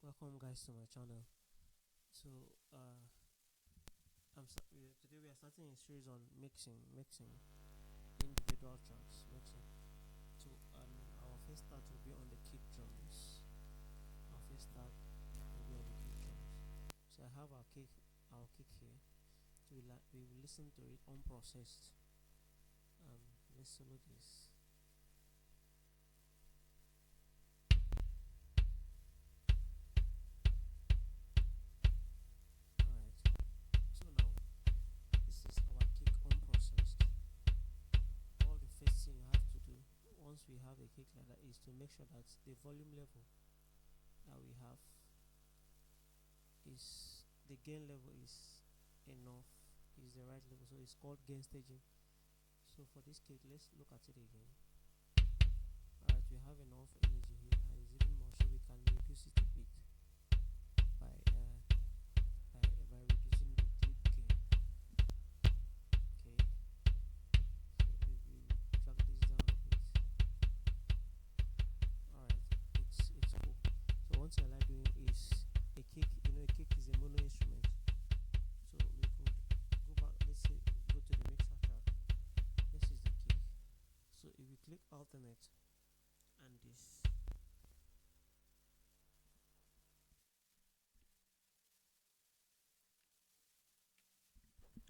Welcome guys to my channel. So today we are starting a series on mixing individual tracks, mixing. So our first start will be on the kick drums. Our first start will be on the kick drums. So I have our kick here. So we will listen to it unprocessed. Let's solo this. Once we have a kick like that is to make sure that the volume level that we have is the gain level is enough, is the right level. So it's called gain staging. So for this kick, let's look at it again. Alright, we have enough energy here and it's even more, so we can reduce it a bit by reducing the clip gain. Okay, so if we drag this down a bit. Alright, it's cool. So one thing I like doing is a kick. A kick is a mono instrument. So we could go back, let's say go to the mixer track. This is the kick. So if we click alternate and this,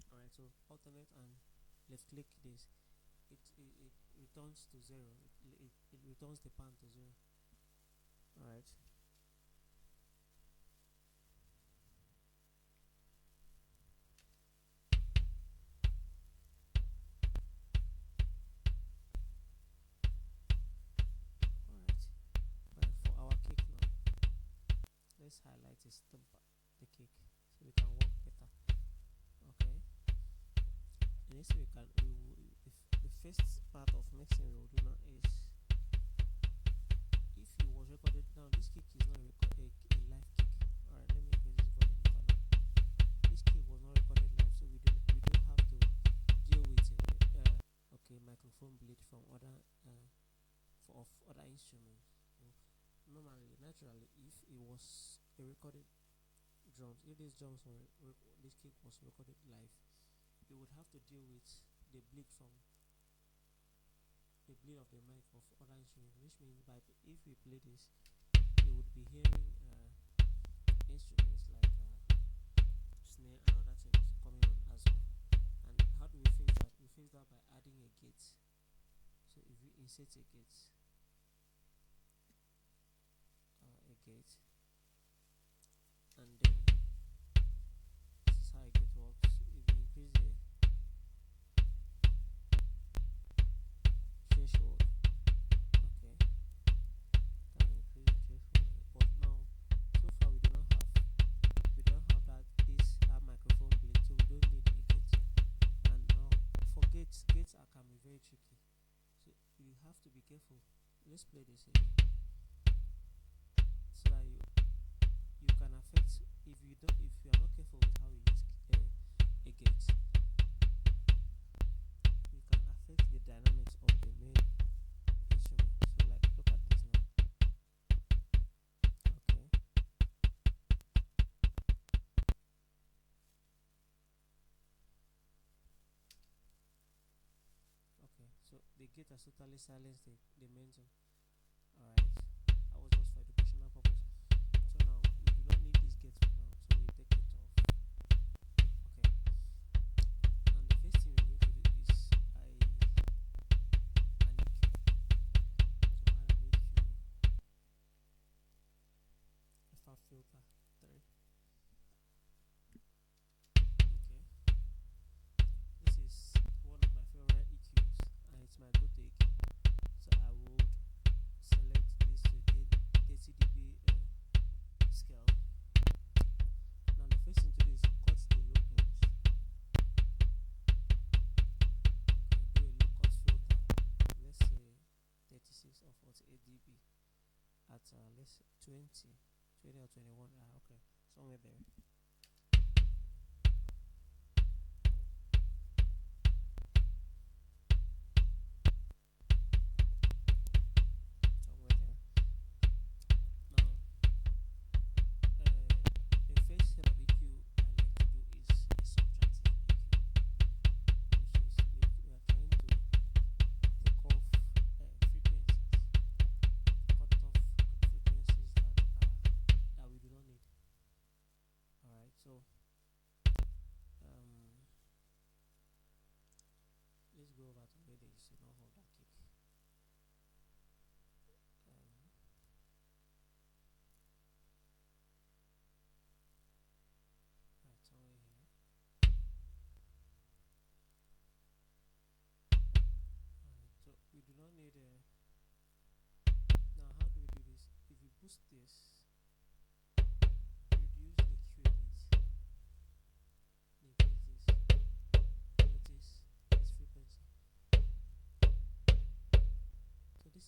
alright, so alternate and left click this, it returns to 0. It returns the pan to 0. Alright, for our kick now, let's highlight the kick so we can work better. Okay, next we can the first part of mixing we will do now is, if it was recorded, now this kick is not a live kick. Alright, let me increase this volume for now. This kick was not recorded live, so we don't have to deal with microphone bleed from other other instruments. Normally, naturally, if it was a recorded drums, if these drums were this kick was recorded live, you would have to deal with the bleed of the mic of other instruments, which means if we play this, you would be hearing instruments like snare and other things coming on as well. And how do we fix that? We fix that by adding a gate. So if we insert a gate, and then this is how a gate works. If we increase the threshold, okay, can increase the threshold. But now, so far we don't have that microphone bleed, so we don't need a gate. And now for gates can be very tricky, so you have to be careful. Let's play this again, so that you can affect, if you are not careful with how you use a gate, you can affect the dynamics of the main instrument. So like, look at this now. Okay, so the gate has totally silenced the main tone. Alright, that was just for educational purpose. So now we do not need this gate for now, so we take it off. Okay, and the first thing we're going to do is FR filter 3. Okay, this is one of my favorite EQs and it's my go-to EQ. So I would select this 30 dB scale. Now the first thing to do is cut the low end. Okay, do a low cut filter. Let's say 36 or 48 dB at let's say 20 or 21. Okay, somewhere there.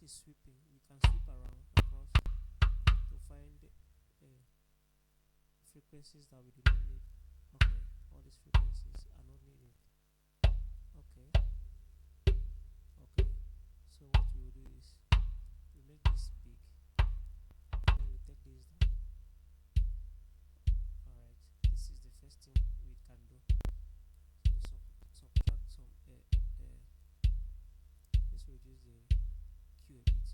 this is sweeping. We can sweep around across to find frequencies that we do not need. Okay, all these frequencies are not needed. Okay, okay. So what we will do is we make this big, then we take this down. Alright, this is the first thing we can do. So we subtract some let's reduce the Q a bit.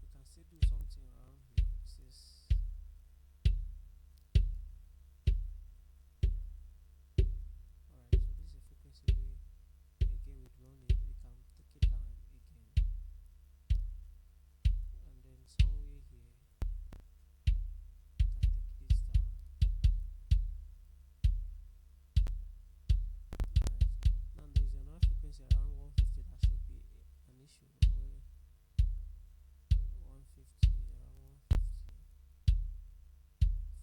We can still do something around here. This is alright, so this is a frequency where again we don't need, we can take it down again. And then somewhere here we can take this down. Alright. Now there is another frequency around 150 that should be an issue, where 150, around 150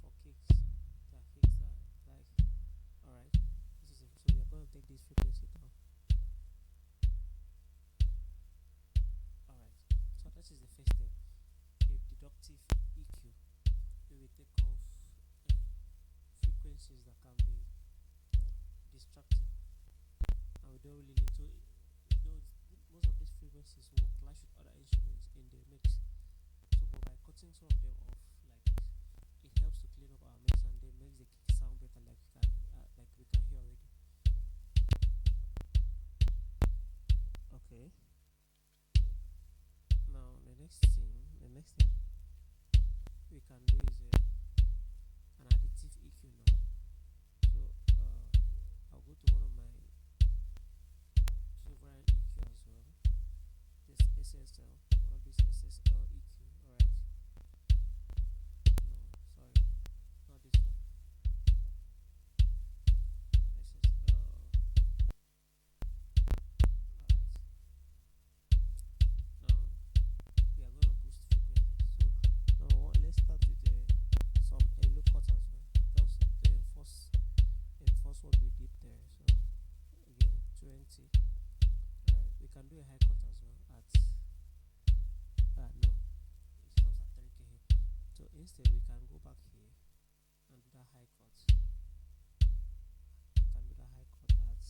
for kicks. There are kicks that like, alright, this is it. So we are going to take this frequency down. Alright, so that is the first step, a deductive EQ, where we take off frequencies that can be distracting, and we don't really need to, most of these frequencies will clash with other instruments in the mix. So but by cutting some of them off like this, it helps to clean up our mix and then makes the kick sound better, like we can hear already. Okay. Now the next thing we can do is an additive EQ now. So I'll go to one of my favorite EQ as well. This SSL, one of these SSL EQ. Alright. No, sorry, not this one. SSL. Alright. Now we are going to boost frequencies. So now let's start with some low cut as well, just to enforce what we did there. So again 20. Alright, we can do a high cut as well at no, it stops at 3k here. So instead we can go back here and do that high cut. We can do that high cut at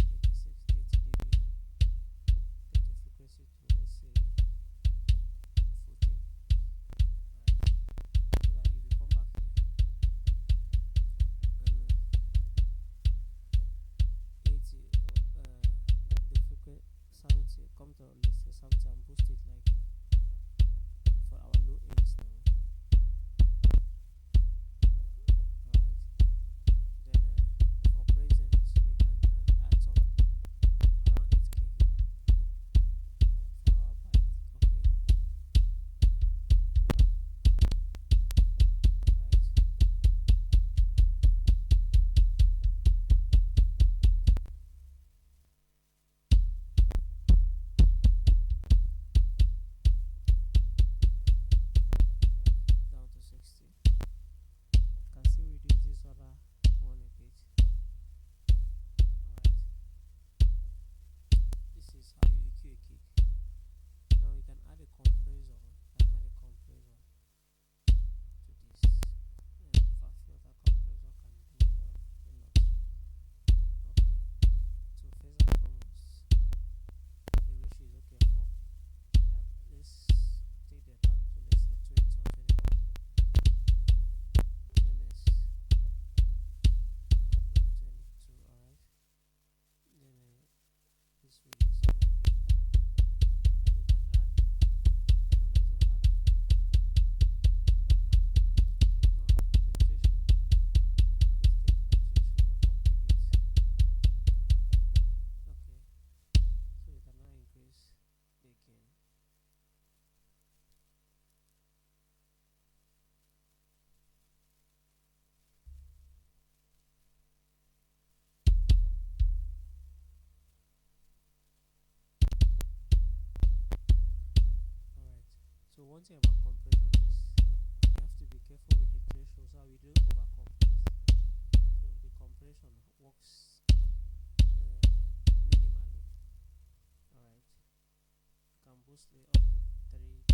36, 30 dB and take the frequency to, let's say, 14. Alright, so that if you come back here and 80, the frequency sounds here, come to, let's say, something and boost it like for our low ends now. Alright, then for presence we can add some around 8k here for our byte. Okay. Right. Down to 60. Can still reduce this other one a bit. Alright. This is how you EQ a kick. Now we can add a compressor. To this. Fast filter compressor can do a lot. Okay. So first and foremost, the ratio is okay for that. Let's take the attack to, let's say, 20 or 21 ms. 22. Alright. Then this will be somewhere here. We can add, no, let's not add, no, the threshold. Let's take the threshold up a bit. Okay, so we can now increase the gain. Alright, so one thing about compression is you have to be careful with the threshold so we don't over compress. So the compression works minimally. mostly up to 3